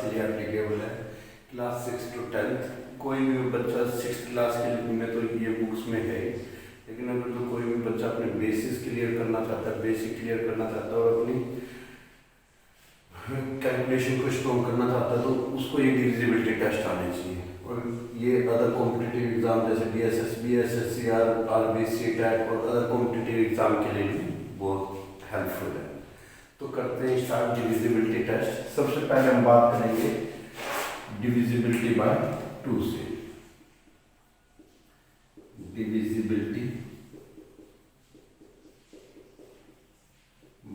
के लिए एप्लीकेबल है। क्लास 6 to 10th कोई भी बच्चा 6th क्लास के लिए में तो ये बुक्स में है, लेकिन अगर तो कोई भी बच्चा अपने बेसिस क्लियर करना चाहता है, बेसिक क्लियर करना चाहता है और अपनी कैलकुलेशन को स्ट्रॉन्ग करना चाहता है तो उसको ये डिविजिबिलिटी टेस्ट आने चाहिए। और ये अदर कॉम्पिटिटिव एग्जाम जैसे DSSB, SSCR, RBC, टैट और अदर कॉम्पिटिटिव एग्जाम के लिए भी बहुत हेल्पफुल है। तो करते हैं स्टार्ट डिविजिबिलिटी टेस्ट। सबसे पहले हम बात करेंगे डिविजिबिलिटी बाय 2 से। डिविजिबिलिटी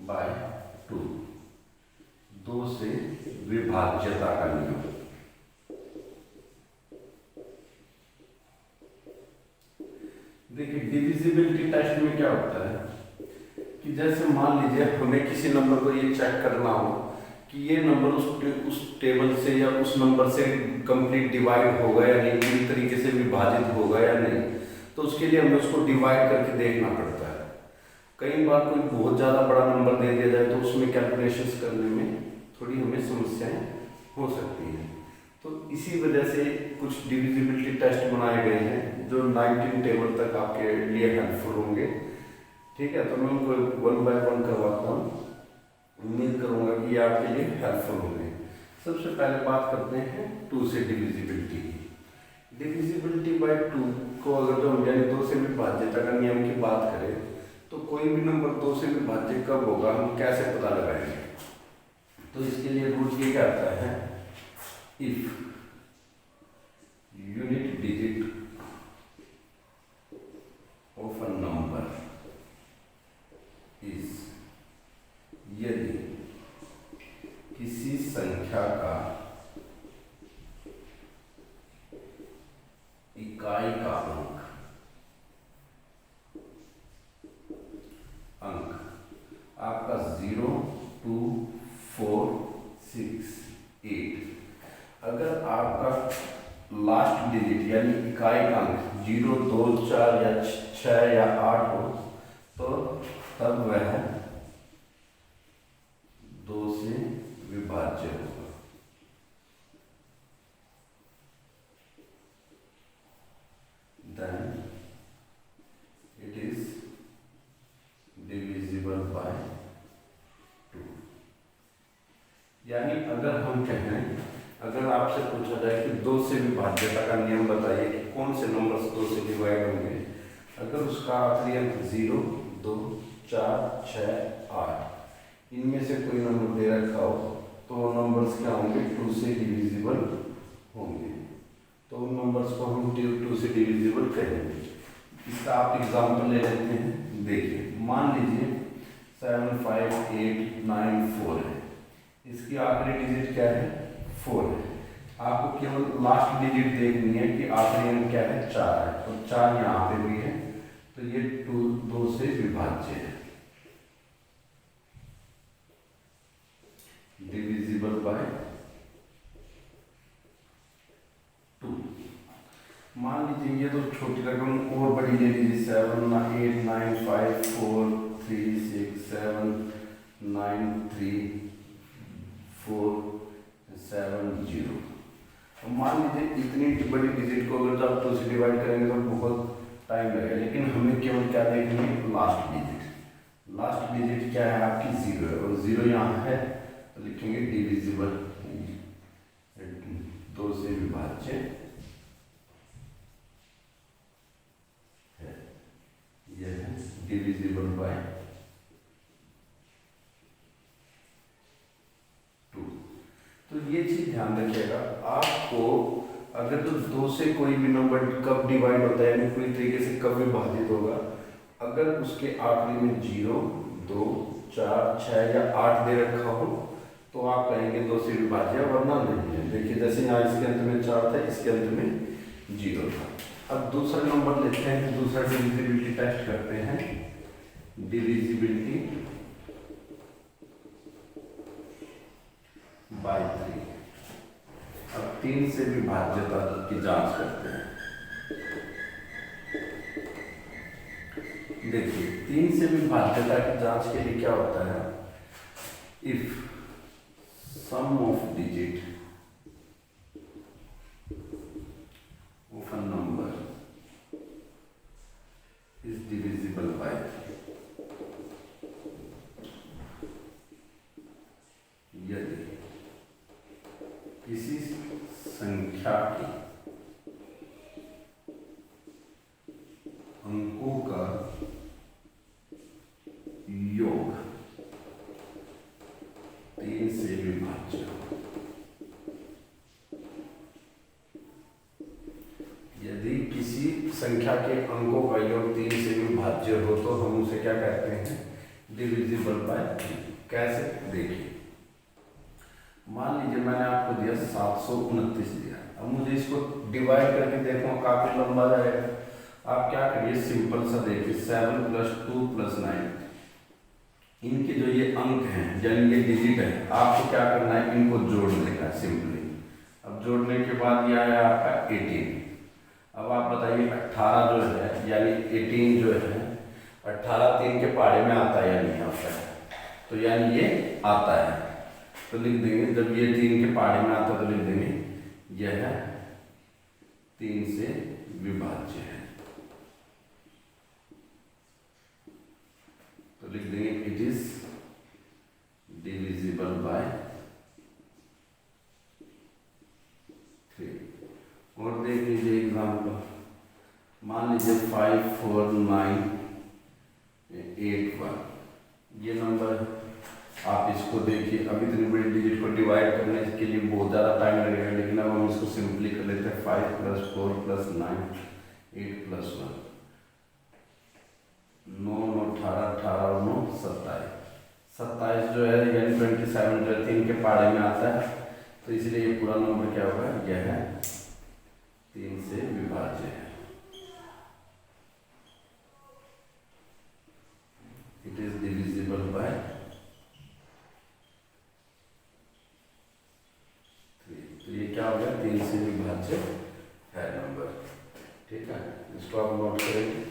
बाय 2 से विभाज्यता का नियम। देखिए डिविजिबिलिटी टेस्ट में क्या होता है कि जैसे मान लीजिए हमें किसी नंबर को ये चेक करना हो कि ये नंबर उस टेबल से या उस नंबर से कंप्लीट डिवाइड होगा या नहीं, पूरी तरीके से विभाजित होगा या नहीं, तो उसके लिए हमें उसको डिवाइड करके देखना पड़ता है। कई बार कोई बहुत ज़्यादा बड़ा नंबर दे दिया जाए तो उसमें कैलकुलेशंस करने में थोड़ी हमें समस्याएं हो सकती हैं। तो इसी वजह से कुछ डिविजिबिलिटी टेस्ट बनाए गए हैं जो 19 टेबल तक आपके लिए हेल्पफुल होंगे। ठीक है, तो मैं उनको 1 by 1 करवाता हूँ, उम्मीद करूँगा कि ये आपके लिए हेल्पफुल होंगे। सबसे पहले बात करते हैं 2 से डिविजिबिलिटी की। डिविजिबिलिटी बाय 2 को अगर तो हम यानी 2 से विभाज्यता का नियम की बात करें तो कोई भी नंबर 2 से विभाज्य कब होगा हम कैसे पता लगाएंगे। तो इसके लिए रूल ये कहता है, if unit digit of a number is, यदि किसी संख्या का इकाई का अंक आपका 0, 2, 4, 6, 8, अगर आपका लास्ट डिजिट यानी इकाई का अंक 0, 2, 4 या 6 या 8 हो तो तब वह 2 से विभाज्य होगा। Then it is divisible by 2। यानी अगर हम कहें, अगर आपसे पूछा जाए कि 2 से विभाज्यता का नियम बताइए कि कौन से नंबर 2 से डिवाइड होंगे, अगर उसका आखिरी अंक 0, 2, 4, 6, 8 इनमें से कोई नंबर दे रखा हो तो नंबर्स क्या होंगे 2 से डिविजिबल होंगे। तो उन नंबर्स को हम 2 से डिविजिबल करेंगे। इसका आप एग्जाम्पल ले लेते हैं। देखिए मान लीजिए 7, 5, 8, 9, 4 है, इसकी आखिरी डिजिट क्या है 4 है। आपको केवल लास्ट डिजिट देखनी है कि आखिरी अंक क्या है 4 है, तो 4 यहाँ पे भी है, तो ये 2 से विभाज्य है। Divisible by 2। मान लीजिए ये तो छोटी रकम और बड़ी ले लीजिए 7, 8, 9, 5, 4, 3, 6, 7, 9, 3, 4, 7, 0। मान लीजिए इतनी बड़ी डिजिट को अगर आप 2 से डिवाइड करेंगे तो बहुत टाइम लगेगा, लेकिन हमें केवल क्या देखनी है लास्ट डिजिट। लास्ट डिजिट क्या है आपकी 0 है और 0 यहाँ है तो लिखेंगे डिविजिबल 2 से विभाज्य है, यह है डिविजिबल बाय 2। तो ये चीज ध्यान रखिएगा, आपको अगर तो 2 से कोई भी नंबर कब डिवाइड होता है यानी पूरी तरीके से कब विभाजित होगा, अगर उसके आखिरी में 0, 2, 4, 6 या 8 दे रखा हो तो आप कहेंगे 2 से विभाज्य, वरना नहीं है। देखिए जैसे यहाँ इसके अंत में 4 था, इसके अंत में 0 था। अब दूसरा नंबर लेते हैं, दूसरा डिविजिबिलिटी टेस्ट करते हैं। Divisibility bye 3। अब 3 से विभाज्यता की जांच करते हैं। देखिए 3 से विभाज्यता की जांच के लिए क्या होता है, इफ सम ऑफ डिजिट संख्या के अंकों का योग 3 से विभाज्य हो तो हम उसे क्या कहते हैं, डिविजिबल बाय 3। कैसे, देखिए मान लीजिए मैंने आपको दिया 729 दिया, अब मुझे इसको डिवाइड करके देखो काफी लंबा जाएगा। आप क्या करिए, सिंपल सा देखिए 7 + 2 + 9, इनके जो ये अंक हैं यानी ये डिजिट है, आपको क्या करना है, इनको जोड़ देना है सिंपली। अब जोड़ने के बाद ये आया आपका 18। अब आप बताइए 18 जो है यानी 18 जो है 18 3 के पहाड़े में आता है या नहीं आता है, तो यानी ये आता है तो लिख देंगे, जब ये 3 के पहाड़े में आता है तो लिख देंगे यह है 3 से विभाज्य है, तो लिख देंगे इट इज डिविजिबल बाय 3। और देख लीजिए एग्जाम्पल, मान लीजिए 5 4 9 8 1, ये नंबर आप इसको देखिए। अब इतनी बड़ी डिजिट को डिवाइड करने के लिए बहुत ज़्यादा टाइम लगेगा, लेकिन अब हम इसको सिंपली कर लेते हैं। 5 + 4 + 9 8 + 1 9 9 18 18 और 9 27 27 जो है यानी 27 जो है 3 के पहाड़े में आता है, तो इसलिए ये पूरा नंबर क्या होगा, यह है 3 से विभाज्य है। It is divisible bye 3। तो ये क्या हो गया, 3 से विभाज्य है नंबर। ठीक है, इसको आप नोट करेंगे।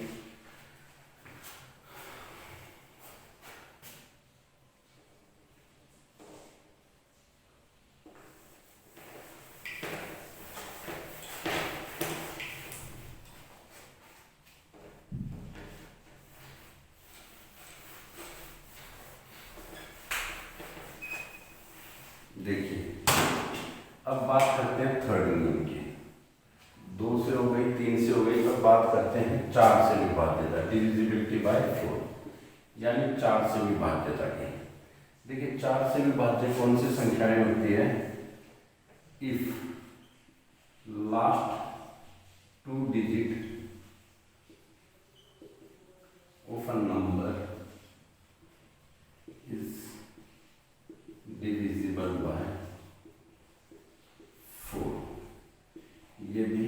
देखिए अब बात करते हैं थर्ड नियम की। 2 से हो गई, 3 से हो गई, अब बात करते हैं 4 से विभाज्यता, डिविजिबिलिटी बाय 4, यानी 4 से विभाज्यता की। देखिए 4 से विभाज्य कौन सी संख्याएं होती है, if last 2 digit of a number is divisible bye 4, यदि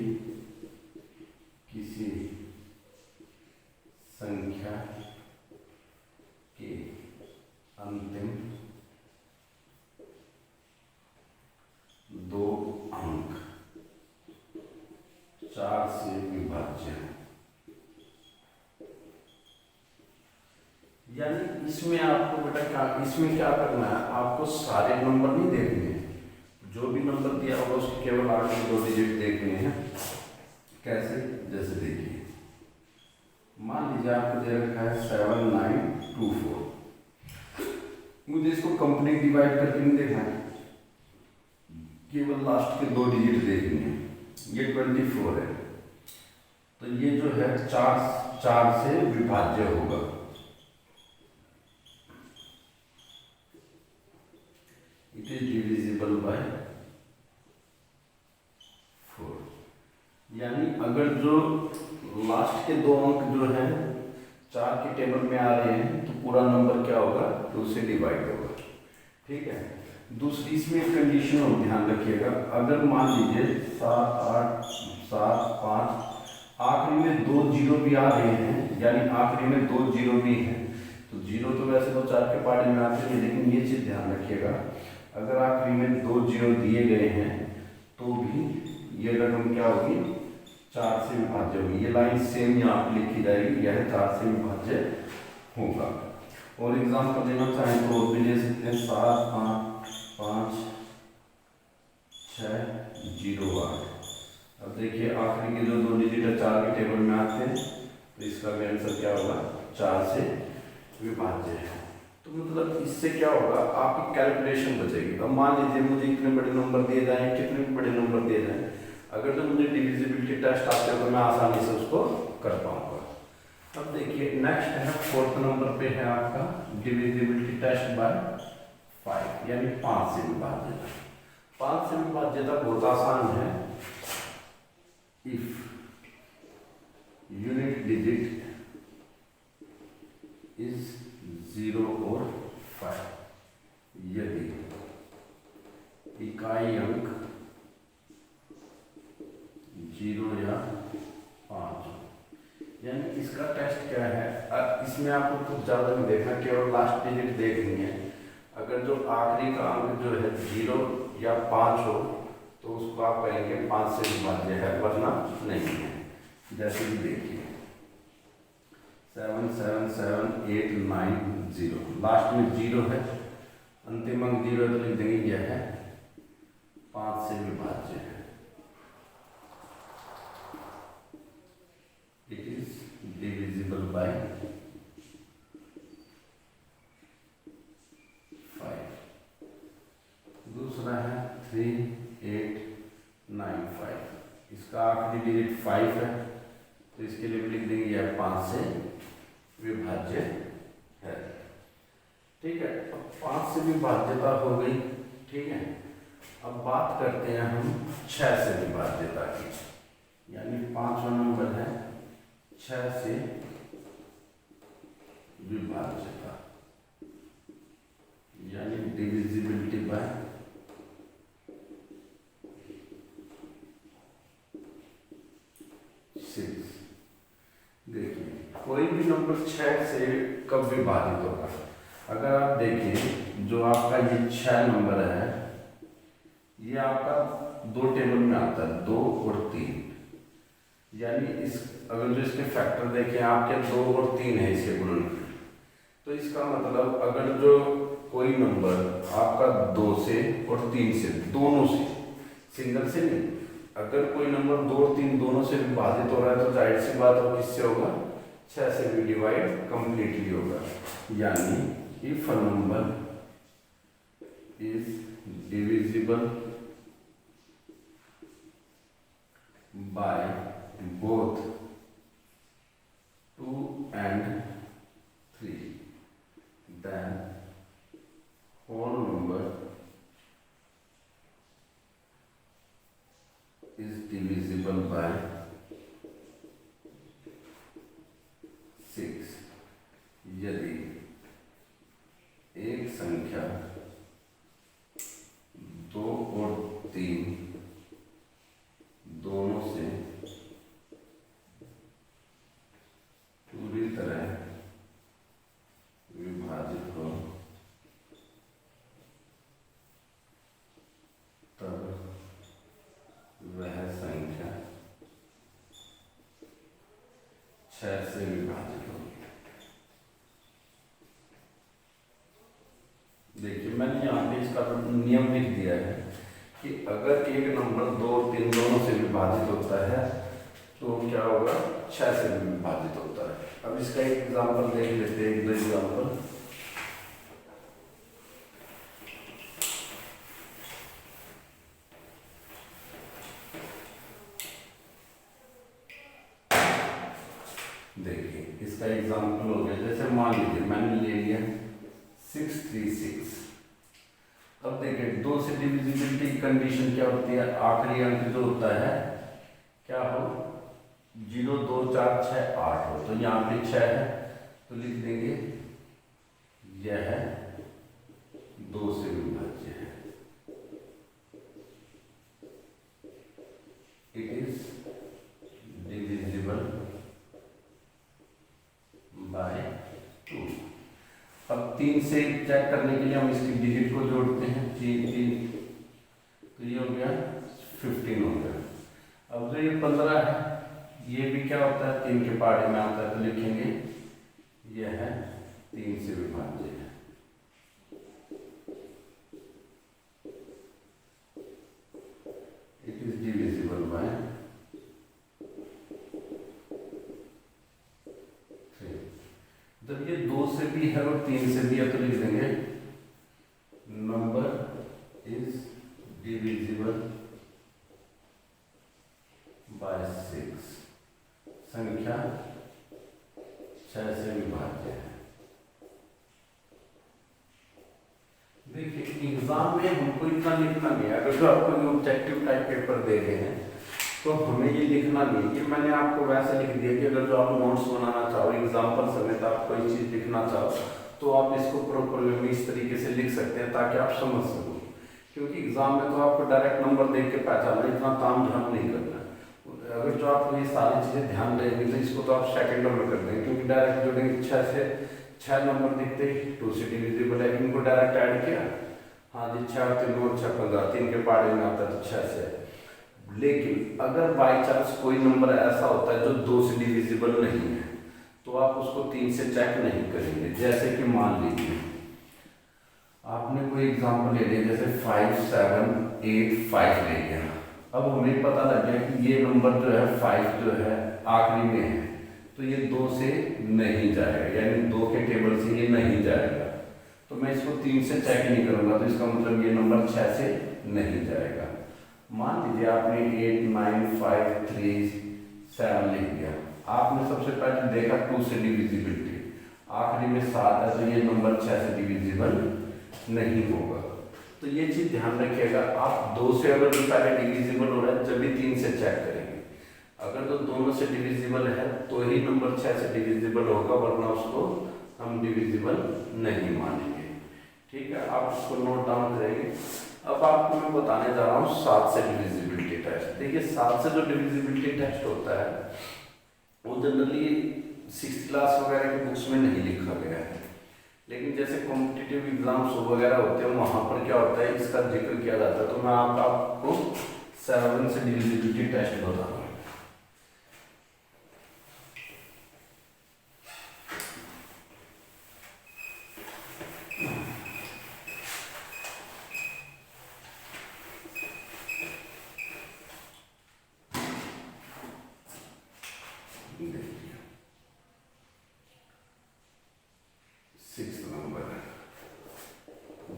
किसी संख्या के अंतिम 2 अंक 4 से विभाज्य हैं। यानी इसमें आपको बेटा इसमें क्या करना है, आपको सारे नंबर नहीं देखने हैं, जो भी नंबर दिया होगा उसके केवल आगे 2 डिजिट देखने हैं। कैसे, जैसे देखिए मान लीजिए आपको दे रखा है 7924, मुझे इसको कंप्लीट डिवाइड करके नहीं देखना है, केवल लास्ट के 2 डिजिट देखने हैं। ये 24 है, तो ये जो है 4 से विभाज्य होगा। इट इज डिविजिबल बाय 4, यानी अगर जो लास्ट के 2 अंक जो हैं 4 के टेबल में आ रहे हैं तो पूरा नंबर क्या होगा, 2 से डिवाइड होगा। ठीक है, दूसरी इसमें एक कंडीशन और ध्यान रखिएगा, अगर मान लीजिए 7 8 7 5 आखिरी में 2 जीरो भी आ रहे हैं, यानी आखिरी में 2 जीरो भी हैं, तो जीरो तो वैसे तो 4 के पहाड़े में आते हैं, लेकिन ये चीज ध्यान रखिएगा, अगर आखिरी में 2 जीरो दिए गए हैं तो भी ये रकम क्या होगी, 4 से विभाज्य होगी। ये लाइन सेम यहाँ पे लिखी जाएगी, यह 4 से विभाज्य होगा। और एग्जाम्पल देना चाहें तो भी ले सकते हैं, 7 5 5 6 0 8। अब देखिए आखिरी के जो 2 डिजिट है 4 के टेबल में आते हैं, तो इसका भी आंसर क्या होगा, 4 से विभाज्य है। तो मतलब इससे क्या होगा, आपकी कैलकुलेशन बचेगी। अब मान लीजिए मुझे इतने बड़े नंबर दिए जाएं, कितने बड़े नंबर दिए जाएं, अगर जो मुझे डिविजिबिलिटी टेस्ट आते हो तो मैं आसानी से उसको कर पाऊंगा। अब देखिए नेक्स्ट है 4th नंबर पे है आपका डिविजिबिलिटी टेस्ट बाय 5, यानी 5 से विभाज्यता। 5 से विभाज्यता बहुत आसान है। इफ यानी इसका टेस्ट क्या है, इसमें आपको कुछ ज़्यादा नहीं देखना, केवल लास्ट डिजिट देखनी है। अगर जो आखिरी का अंक जो है 0 या 5 हो तो उसको आप कहेंगे 5 से विभाज्य है, वरना नहीं है। जैसे कि देखिए 7 7 7 8 9 0, लास्ट में 0 है, अंतिम अंक 0 तो लिख देंगे यह है 5 से विभाज्य है। It is divisible bye 5। दूसरा है 3 8 9 5, इसका आखिरी डिजिट 5 है तो इसके लिए भी लिख देंगे यह 5 से विभाज्य है। ठीक है, अब 5 से विभाज्यता हो गई। ठीक है, अब बात करते हैं हम 6 से विभाज्यता की, यानी 5वां नंबर है 6 से विभाज्यता, यानी डिविजिबिलिटी बाय 6। देखिए कोई भी नंबर 6 से कब विभाजित होगा, अगर आप देखिए जो आपका ये 6 नंबर है, ये आपका 2 टेबल में आता है, 2 और 3, यानी इस अगर जो इसके फैक्टर देखें आपके 2 और 3 है इसके गुणनफल, तो इसका मतलब अगर जो कोई नंबर आपका 2 से और 3 से, दोनों से, सिंगल से नहीं, अगर कोई नंबर 2 और 3 दोनों से विभाजित हो रहा है तो जाहिर सी बात हो किससे होगा, 6 से भी डिवाइड कंप्लीटली होगा। यानी if a number is divisible bye both 2 and 3, then whole number is divisible by 6 यदि एक संख्या 2 और 3 दोनों से पूरी तरह विभाजित हो तब वह संख्या 6 से विभाजित होगी। देखिए मैंने यहाँ पे इसका नियम लिख दिया है कि अगर एक नंबर 2 और 3 दोनों से विभाजित होता है तो क्या होगा, 6 से भी विभाजित होता है। अब इसका एक एग्जांपल देख लेते हैं, एक दो एग्जांपल। देखिए इसका एग्जांपल हो गया, जैसे मान लीजिए मैंने ले लिया 636। अब देखिए 2 से डिविजिबिलिटी की कंडीशन क्या होती है, आखिरी अंक जो होता है क्या हो, 0 2 4 6 8 हो, तो यहाँ पे 6 है तो लिख देंगे यह है 2 से विभाज्य है। It is divisible bye 2। अब 3 से चेक करने के लिए हम इसकी डिजिट को जोड़ते हैं, 3 3 तो ये हो गया 15 हो गया। अब जो ये 15 है ये भी क्या होता है, 3 के पहाड़े में आता है, तो लिखेंगे यह है 3 से विभाज्य है। It is divisible bye 3। जब ये 2 से भी है और 3 से भी है तो लिख देंगे नंबर इज डिविजिबल बाय 6, संख्या 6 से विभाज्य है। देखिए एग्जाम में हमको इतना लिखना नहीं है, अगर जो आपको ऑब्जेक्टिव टाइप पेपर दे रहे हैं तो हमें ये लिखना नहीं है। मैंने आपको वैसे लिख दिया कि अगर जो आप नोट्स बनाना चाहो, एग्जाम्पल समेत आप कोई चीज़ लिखना चाहो तो आप इसको प्रॉपर वे में इस तरीके से लिख सकते हैं ताकि आप समझ सको, क्योंकि एग्जाम में तो आपको डायरेक्ट नंबर देख के पहचानना, इतना ताम झाम नहीं करना। अगर जो आप ये सारी चीज़ें ध्यान देंगे तो इसको तो आप सेकंडों में कर देंगे, क्योंकि डायरेक्ट जोड़ेंगे 6 से 6 नंबर दिखते ही 2 से डिविजिबल है, इनको डायरेक्ट ऐड किया, हाँ जी 6 और 3 और 6 15, 3 के पहाड़े में आता है तो 6 से। लेकिन अगर बाई चांस कोई नंबर ऐसा होता है जो 2 से डिविजिबल नहीं है तो आप उसको 3 से चेक नहीं करेंगे। जैसे कि मान लीजिए आपने कोई एग्जांपल ले लिया, जैसे 5 7 8 5 ले लिया। अब हमें पता लग गया कि ये नंबर जो है 5 जो है आखिरी में है, तो ये 2 से नहीं जाएगा, यानी 2 के टेबल से ये नहीं जाएगा, तो मैं इसको 3 से चेक नहीं करूंगा, तो इसका मतलब ये नंबर 6 से नहीं जाएगा। मान लीजिए आपने 8 9 5 3 7 लिख दिया, आपने सबसे पहले देखा 2 से डिविजिबिलिटी, आखिरी में 7 है तो ये नंबर 6 से डिविजिबल नहीं होगा। तो ये चीज ध्यान रखिएगा, आप 2 से अगर पहले डिविजिबल हो रहा है जब भी 3 से चेक करेंगे, अगर तो दोनों से डिविजिबल है तो ही नंबर 6 से डिविजिबल होगा, वरना उसको हम डिविजिबल नहीं मानेंगे। ठीक है, आप इसको नोट डाउन करेंगे। अब आपको मैं बताने जा रहा हूँ 7 से डिविजिबिलिटी टेस्ट। देखिए 7 से जो डिविजिबिलिटी टेस्ट होता है वो जनरली 6th क्लास वगैरह की बुक्स में नहीं लिखा गया है, लेकिन जैसे कॉम्पिटिटिव एग्जाम्स वगैरह होते हैं वहाँ पर क्या होता है इसका जिक्र किया जाता है। तो मैं आपको 7 से डिविजिबिलिटी टेस्ट बता रहा हूँ।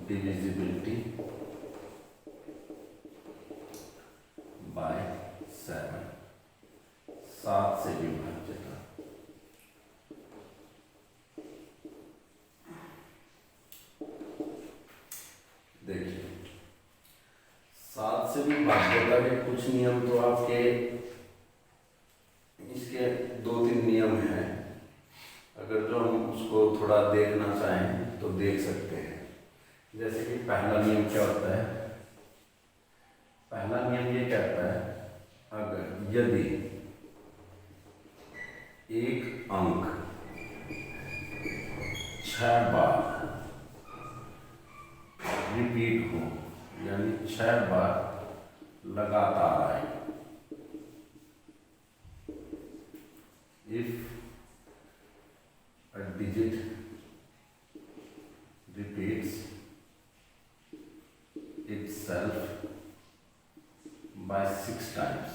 डिविजिबिलिटी बाय 7, 7 से विभाज्यता। देखिए 7 से विभाज्यता के कुछ नियम तो आपके इसके 2-3 नियम हैं, अगर जो हम उसको थोड़ा देखना चाहें तो देख सकते हैं। जैसे कि पहला नियम क्या होता है, पहला नियम ये कहता है अगर यदि एक अंक 6 बार रिपीट हो, यानी 6 बार लगातार आए, if a digit repeats itself by 6 times।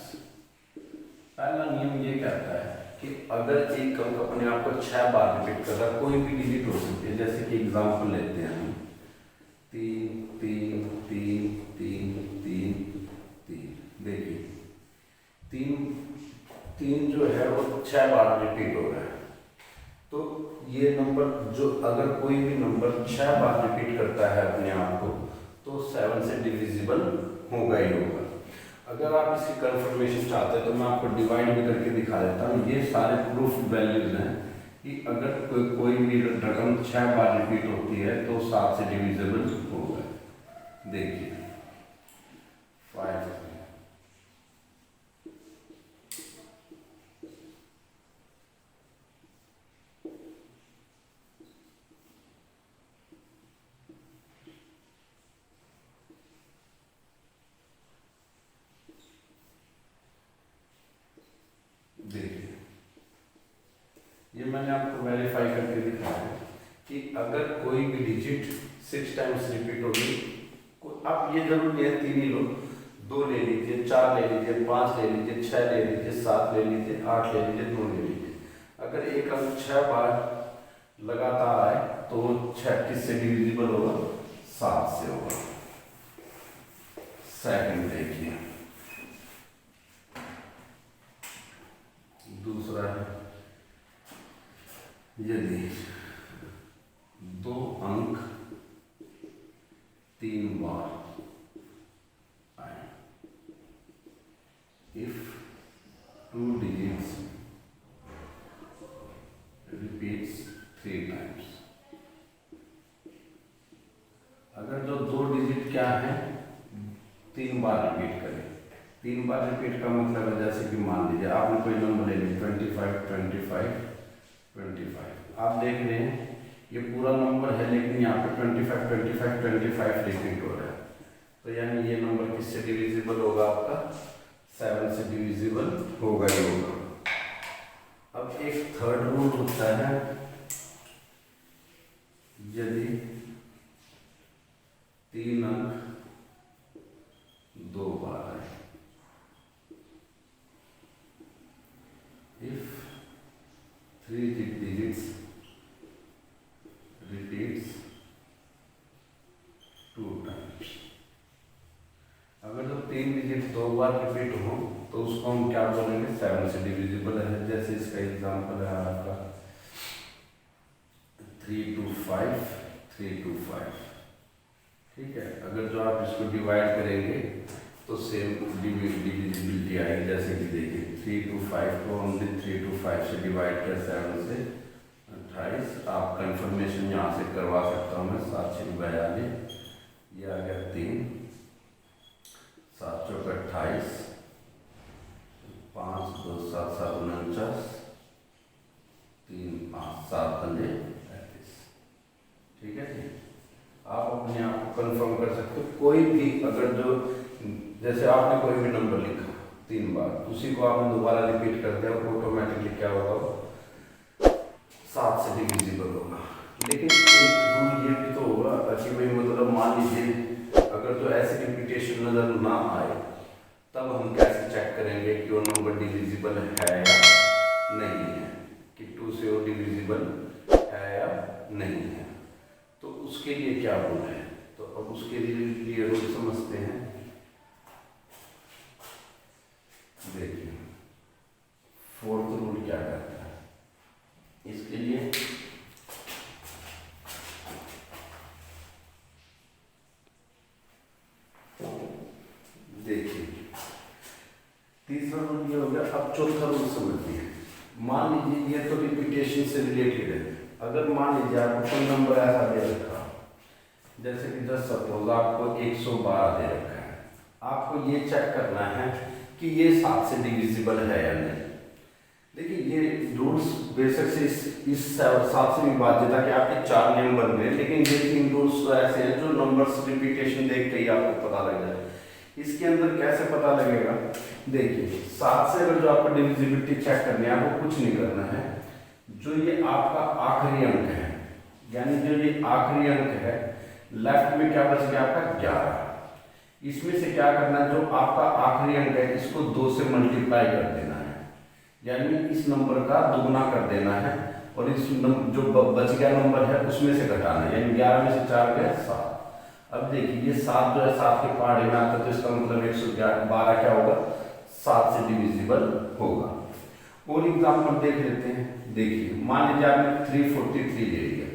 पहला नियम ये कहता है कि अगर एक अंक अपने आप को 6 बार रिपीट कर रहा है, कोई भी डिजिट हो सकती है, जैसे कि एग्जांपल लेते हैं हम 3 3 3 3 3 3, देखिए 3 जो है वो 6 बार रिपीट हो रहा है, तो ये नंबर जो अगर कोई भी नंबर 6 बार रिपीट करता है अपने आप को तो 7 से डिविजिबल होगा ही होगा। अगर आप इसकी कंफर्मेशन चाहते हैं तो मैं आपको डिवाइड भी करके दिखा देता हूँ। ये सारे प्रूफ वैल्यूज हैं कि अगर कोई भी रकम 6 बार रिपीट होती है तो 7 से डिविजिबल होगा। देखिए 5 ये मैंने आपको वेरीफाई करके दिखाया कि अगर कोई भी डिजिट 6 टाइम्स रिपीट होगी, आप ये जरूर नहीं है 3 ही लो, 2 ले लीजिए, 4 ले लीजिए, 5 ले लीजिए, 6 ले लीजिए, 7 ले लीजिए, 8 ले लीजिए, 9 ले लीजिए। अगर एक अंक 6 बार लगातार आए तो 6 किससे डिविजिबल होगा, 7 से होगा। सेकंड देखिए, दूसरा है यदि 2 अंक 3 बार आए, इफ 2 digits repeats 3 times। अगर जो 2 डिजिट क्या है 3 बार रिपीट करें 3 बार रिपीट का मतलब है जैसे कि मान लीजिए आपने कोई नंबर ले लिया 25 25 25, आप देख रहे हैं ये पूरा नंबर है लेकिन यहाँ पे 25 25 25 रिपीट हो रहा है, तो यानी ये नंबर किससे डिविजिबल होगा आपका 7 से डिविजिबल होगा ही होगा। अब एक थर्ड रूल होता है, यदि 3 अंक 2 बार है, if 3 digits repeats 2 times, अगर जो 3 डिजिट 2 बार रिपीट हो तो उसको हम क्या बोलेंगे 7 से डिविजिबल है। जैसे इसका एग्जांपल है आपका 3 to 5 3 to 5, ठीक है। अगर जो आप इसको डिवाइड करेंगे तो सेम डिविजिबिलिटी आएगी, जैसे कि देखिए 3 to 5 को हमने 3 to 5 से डिवाइड किया 7 से 28, आप कंफर्मेशन यहाँ से करवा सकता हूँ मैं 7 से 42, ये आ गया 3 7 चौक 28, 5 2 7 7 49, 3 5 7 पंजे 35, ठीक है जी। आप अपने आप को कंफर्म कर सकते हो। कोई भी अगर जो जैसे आपने कोई भी नंबर लिखा 3 बार, उसी को आपने दोबारा रिपीट कर दिया और ऑटोमेटिकली क्या होगा 7 से डिविजिबल होगा। लेकिन एक रूल ये भी तो होगा कि भाई मतलब मान लीजिए अगर तो ऐसे रिपीटेशन नजर ना आए तब हम कैसे चेक करेंगे कि वो नंबर डिविजिबल है या नहीं है, कि 2 से वो डिविजिबल है या नहीं है। तो उसके लिए क्या रूल है, तो अब उसके लिए रूल समझते हैं। देखिए फोर्थ रूल क्या कहता है इसके लिए, देखिए तीसरा रूल ये हो गया। अब चौथा रूल समझिए। मान लीजिए ये तो रिपीटेशन से रिलेटेड है। अगर मान लीजिए आपको कोई नंबर ऐसा दे रखा, जैसे कि जस्ट सपोज आपको 112 दे रखा है, आपको ये चेक करना है कि ये 7 से डिविजिबल है या नहीं। देखिए ये रूल्स बेशक से इस 7 से विभाज्यता के आपके 4 नियम बन गए, लेकिन ये 3 रूल्स तो ऐसे हैं जो नंबर्स रिपीटेशन देख के ही आपको पता लग जाए। इसके अंदर कैसे पता लगेगा, देखिए 7 से अगर जो आपको डिविजिबिलिटी चेक करनी है, आपको कुछ नहीं करना है। जो ये आपका आखिरी अंक है, यानी जो ये आखिरी अंक है, लेफ्ट में क्या बच गया आपका 11, इसमें से क्या करना है, जो आपका आखिरी अंक है इसको 2 से मल्टीप्लाई कर देना है, यानी इस नंबर का दुगना कर देना है, और इस जो बच गया नंबर है उसमें से घटाना है, यानी 11 में से 4 गया 7। अब देखिए ये 7 जो है 7 के पहाड़े में आता है, तो इसका मतलब 112 क्या होगा 7 से डिविजिबल होगा। और एग्जाम्पल देख लेते हैं। देखिए मान लीजिए आपने 343 ले लिया,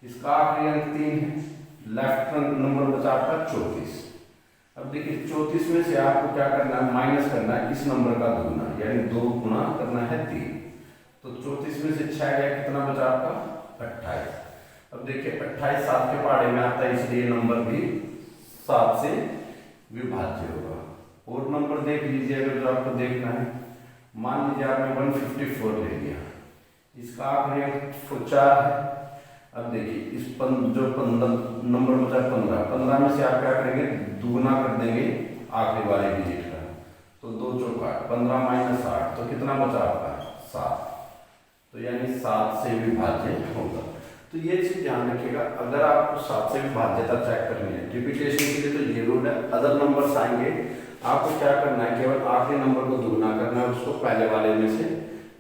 इसका आखिरी अंक 3 है, लेफ्ट नंबर बचा आपका 34। अब देखिए 34 में से आपको क्या करना है, माइनस करना है इस नंबर का दुगना, यानी 2 गुना करना है 3। तो 34 में से 6 गया, कितना बचा आपका 28। अब देखिए 28 7 के पहाड़े में आता है, इसलिए नंबर भी 7 से विभाज्य होगा। और नंबर देख लीजिए, अगर जो आपको देखना है, मान लीजिए आपने 154 ले लिया, इसका आखिरी अंक 4 है। अब देखिए इस जो 15 नंबर बचा 15 में से आप क्या करेंगे, दुगना कर देंगे आखिरी वाले डिजिट का, तो 2 चौक 8, 15 माइनस 8, तो कितना बचा आपका 7, तो यानी 7 से विभाज्य होगा। तो ये चीज ध्यान रखिएगा, अगर आपको 7 से विभाज्यता चेक करनी है रिपीटेशन के लिए तो ये रूल है। अदर नंबर्स आएंगे, आपको क्या करना है, केवल आखिरी नंबर को दुगना करना है, उसको पहले वाले में से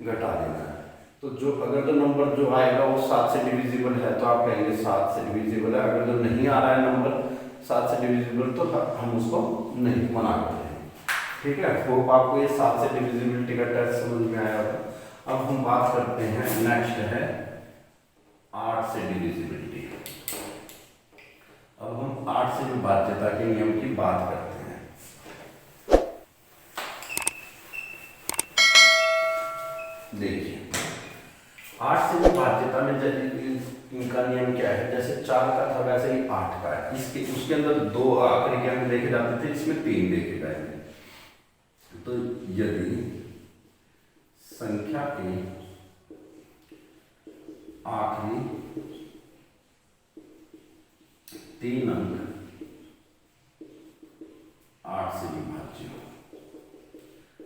घटा देना है। तो जो अगर जो नंबर जो आएगा वो 7 से डिविजिबल है तो आप कहेंगे 7 से डिविजिबल है। अगर जो नहीं आ रहा है नंबर 7 से डिविजिबल तो हम उसको नहीं मना करते हैं। ठीक है, होप आपको ये 7 से डिविजिबिलिटी का टेस्ट समझ में आया होगा। अब हम बात करते हैं, नेक्स्ट है 8 से डिविजिबिलिटी। अब हम 8 से विभाज्यता के नियम की बात करते हैं। देखिए 8 से विभाज्यता में इनका नियम क्या है, जैसे 4 का था वैसे ही 8 का है। इसके उसके अंदर 2 आखिरी के अंक देखे जाते थे, इसमें 3 देखे गए थे। तो यदि संख्या के आखिरी 3 अंक 8 से विभाज्य हो,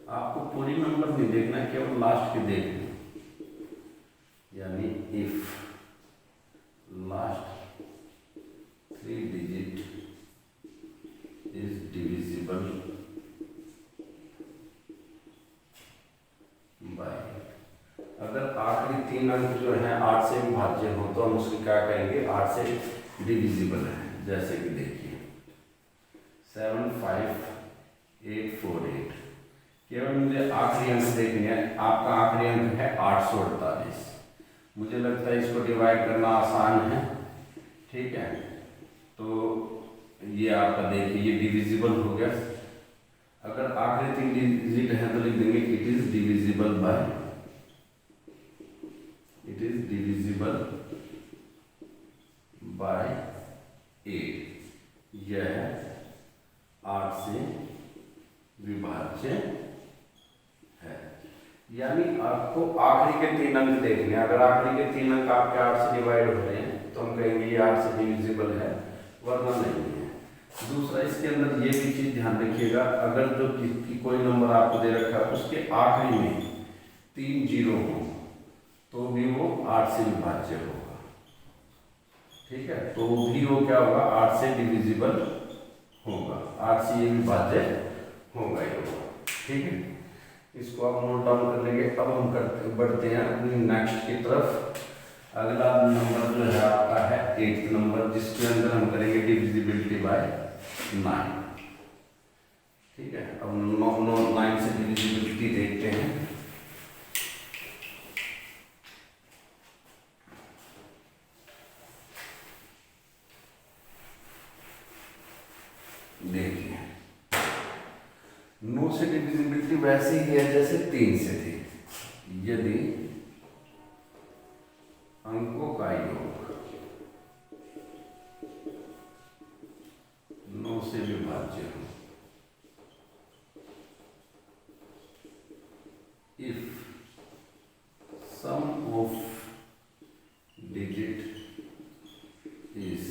आपको पूरी नंबर नहीं देखना है, केवल लास्ट के देखना, यानी if last 3 digit is divisible bye, अगर आखिरी 3 अंक जो है 8 से विभाज्य हो तो हम उसको क्या कहेंगे, 8 से डिविजिबल है। जैसे कि देखिए 75848, केवल मुझे आखिरी अंक देखने हैं। आपका आखिरी अंक है 848। मुझे लगता है इसको डिवाइड करना आसान है, ठीक है। तो ये आपका देखिए ये डिविजिबल हो गया। अगर आखिरी 3 डिजिट है तो लिख देंगे it is divisible bye, it is divisible bye 8। यह 8 से विभाज्य है। यानी आपको आखिरी के 3 अंक देखने, अगर आखिरी के 3 अंक आपके 8 से डिवाइड हो रहे हैं तो हम कहेंगे ये 8 से डिविजिबल है, वरना नहीं है। दूसरा, इसके अंदर ये भी चीज ध्यान रखिएगा, अगर जो कोई नंबर आपको दे रखा है उसके आखिरी में 3 जीरो हो तो भी वो 8 से विभाज्य होगा, ठीक है। तो भी वो क्या होगा, 8 से डिविजिबल होगा, 8 से ये विभाज्य होगा ही होगा, ठीक है। इसको आप नोट डाउन कर लेंगे। अब हम बढ़ते हैं अपनी नेक्स्ट की तरफ। अगला नंबर जो है आपका है 8th नंबर, जिसके अंदर हम करेंगे डिविजिबिलिटी बाय 9, ठीक है। अब 9 से डिविजिबिलिटी देखते हैं। देखिए 9 से डिविजिबिलिटी वैसे ही है जैसे 3 से थी। यदि अंकों का योग 9 से विभाज्य हो, if sum of digit is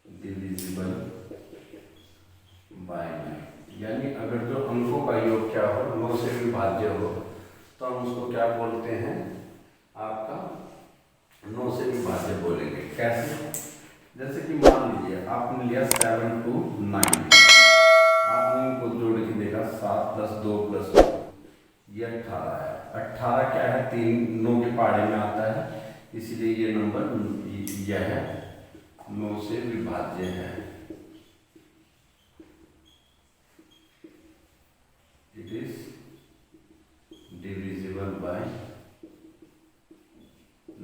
divisible by 9, यानी अगर जो अंकों का योग क्या हो 9 से विभाज्य हो तो हम उसको क्या बोलते हैं, आपका 9 से विभाज्य बोलेंगे। कैसे, जैसे कि मान लीजिए आपने लिया 7 to 9, आपने इनको जोड़ के देखा 7 + 2 + 2, ये 18 है। 18 क्या है, 3 9 के पहाड़े में आता है, इसलिए ये नंबर यह है 9 से विभाज्य है। It is divisible by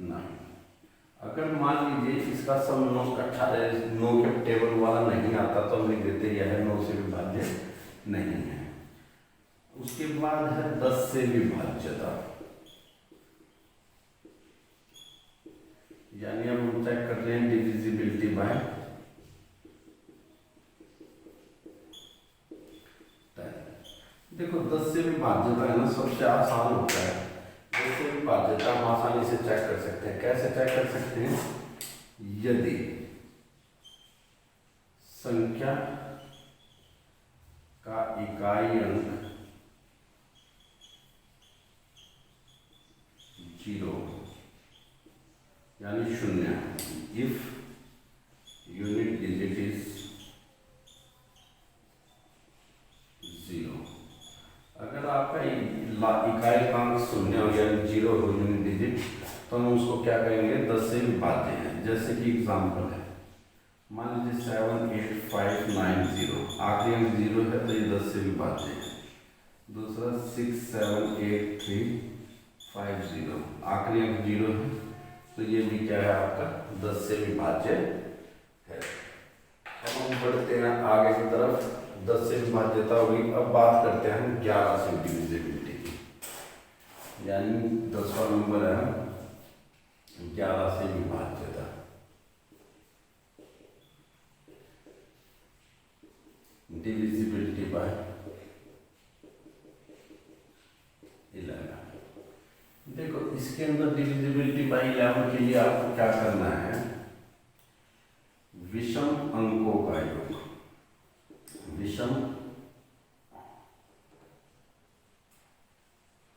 9। अगर मान लीजिए इसका सम 9 के टेबल वाला नहीं आता तो हम लिख देते यह 9 से विभाज्य नहीं है। उसके बाद है 10 से विभाज्यता, यानी अब हम चेक कर रहे हैं डिविजिबिलिटी बाय 10। देखो 10 से विभाज्यता है ना, सबसे आसान होता है। 10 से विभाज्यता हम आसानी से चेक कर सकते हैं। कैसे चेक कर सकते हैं, यदि संख्या का इकाई अंक 0 यानी 0, इफ यूनिट डिजिट इज 0। अगर आपका इकाई अंक 0 हो यानी 0 हो यूनिट डिजिट, तो हम उसको क्या कहेंगे, 10 से विभाज्य है। जैसे कि एग्जांपल है, मान लीजिए 78590, आखिरी अंक 0 है तो ये 10 से विभाज्य है। दूसरा 67835, आखिरी अंक 0 है तो ये भी क्या है आपका 10 से विभाज्य है। अब हम बढ़ते हैं आगे की तरफ। 10 से विभाज्यता हुई। अब बात करते हैं हम 11 से डिविजिबिलिटी की, यानी 10वां नंबर है 11 से विभाज्यता। डिविजिबिलिटी बाय देखो इसके अंदर डिविजिबिलिटी बाई 11 के लिए आपको क्या करना है, विषम अंकों का योग, विषम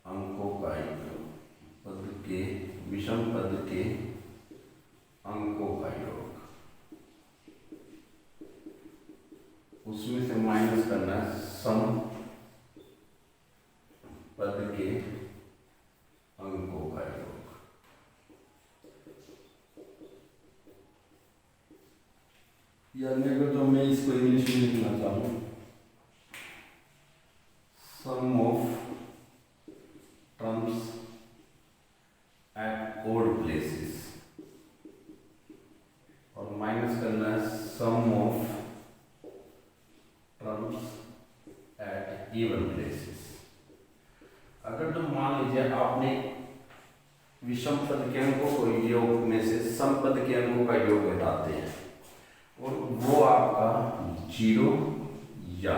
अंकों का योग, पद के विषम पद के अंकों का योग, उसमें से माइनस करना है सम पद के अंकों का योग। यानी अगर तो मैं इसको इंग्लिश में लिखना चाहूँ, sum of terms at odd places, और माइनस करना है sum of terms at even places. अगर तो मान लीजिए आपने विषम पद के अंकों को योग में से सम पद के अंकों का योग घटाते हैं और वो आपका जीरो या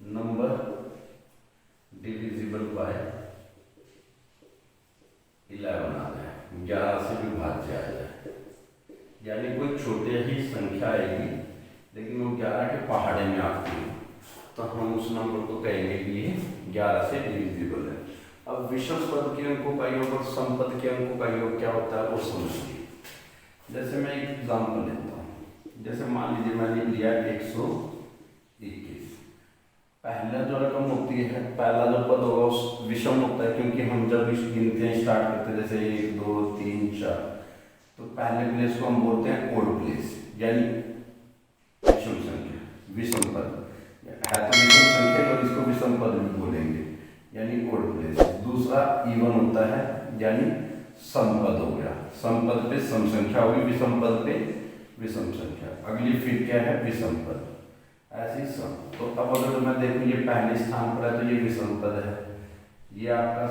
नंबर डिविजिबल बाय 11 आ जाए, 11 से विभाज्य आ जाए। यानी कोई छोटे ही संख्या आएगी लेकिन वो 11 के पहाड़े में आती है, तो हम उस नंबर को कहेंगे कि ये 11 से डिविजिबल है। अब विषम पद के अंकों का योग और सम पद के अंकों का योग क्या होता है वो समझिए। जैसे मैं एक एग्जाम्पल लेता हूँ, जैसे मान लीजिए मैंने लिया 121, पहला जो रकम होती है, पहला जो पद होगा उस विषम होता है, क्योंकि हम जब गिनते हैं स्टार्ट करते हैं जैसे 1 2 3 4, तो पहले प्लेस को हम बोलते हैं ओड प्लेस, यानी विषम संख्या, विषम पद है तो विषम संख्या, और इसको विषम पद भी बोलेंगे यानी ओड प्लेस। दूसरा इवन होता है यानी सम पद हो गया, सम पद पे सम संख्या होगी, विषम पद पे विषम संख्या। अगली फिर क्या है, विषम पद, ऐसी सम। तो अब अगर मैं देखूं ये पहले स्थान पर है तो ये विषम पद है, ये आपका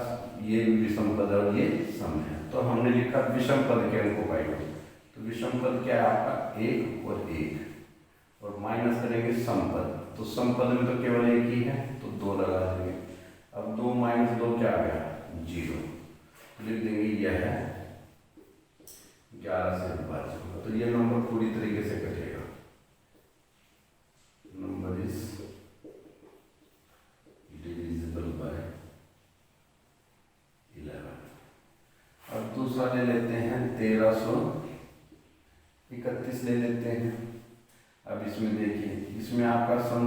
ये विषम पद है और ये सम है, तो हमने लिखा विषम पद के अंकों का योग। तो विषम पद क्या है आपका 1 और 1, और माइनस करेंगे सम पद, तो सम पद में तो केवल 1 ही है तो 2 लगा देंगे। अब 2 माइनस 2 क्या आ गया, 0, लिख देंगे यह है 11 से विभाज्य होगा। तो ये नंबर पूरी तरीके से कटेगा, नंबर इज डिविजिबल बाय 11। अब दूसरा ले लेते हैं 1331 ले लेते हैं। अब इसमें देखिए, इसमें आपका सम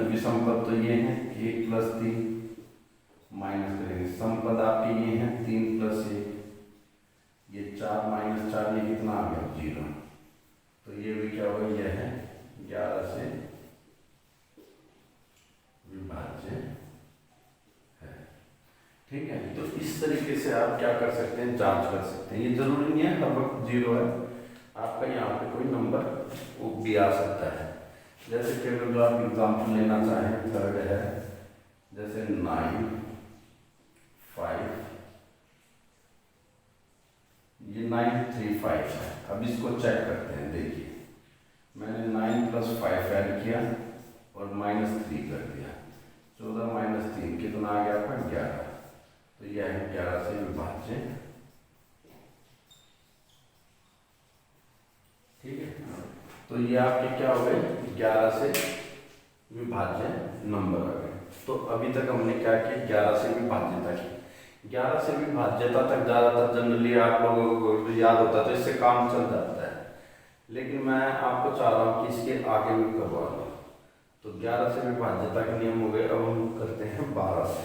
विषम पद तो ये है 1 + 3, माइनस करेंगे सम पद आपके ये हैं 3 + 1, ये 4 - 4, ये कितना आ गया 0, तो ये भी क्या होगा, यह है 11 से विभाज्य है। ठीक है, तो इस तरीके से आप क्या कर सकते हैं, जांच कर सकते हैं। ये जरूरी नहीं है हर वक्त 0 है, आपका यहाँ पे कोई नंबर वो भी आ सकता है। जैसे कि अगर जो आप एग्जाम्पल लेना चाहें, थर्ड है जैसे 9 5, ये 935 है। अब इसको चेक करते हैं, देखिए मैंने 9 + 5 ऐड किया और -3 कर दिया, 14 - 3 कितना आ गया आपका 11, तो यह है 11 से विभाज्य। ठीक है, तो ये आपके क्या हो गए 11 से विभाज्य नंबर आ गए। तो अभी तक हमने क्या किया, 11 से विभाज्यता की। 11 से विभाज्यता तक ज़्यादातर जनरली आप लोगों को याद होता है तो इससे काम चल जाता है, लेकिन मैं आपको चाह रहा हूँ कि इसके आगे भी करवा दूँ। तो 11 से विभाज्यता के नियम हो गए। अब हम करते हैं 12 से।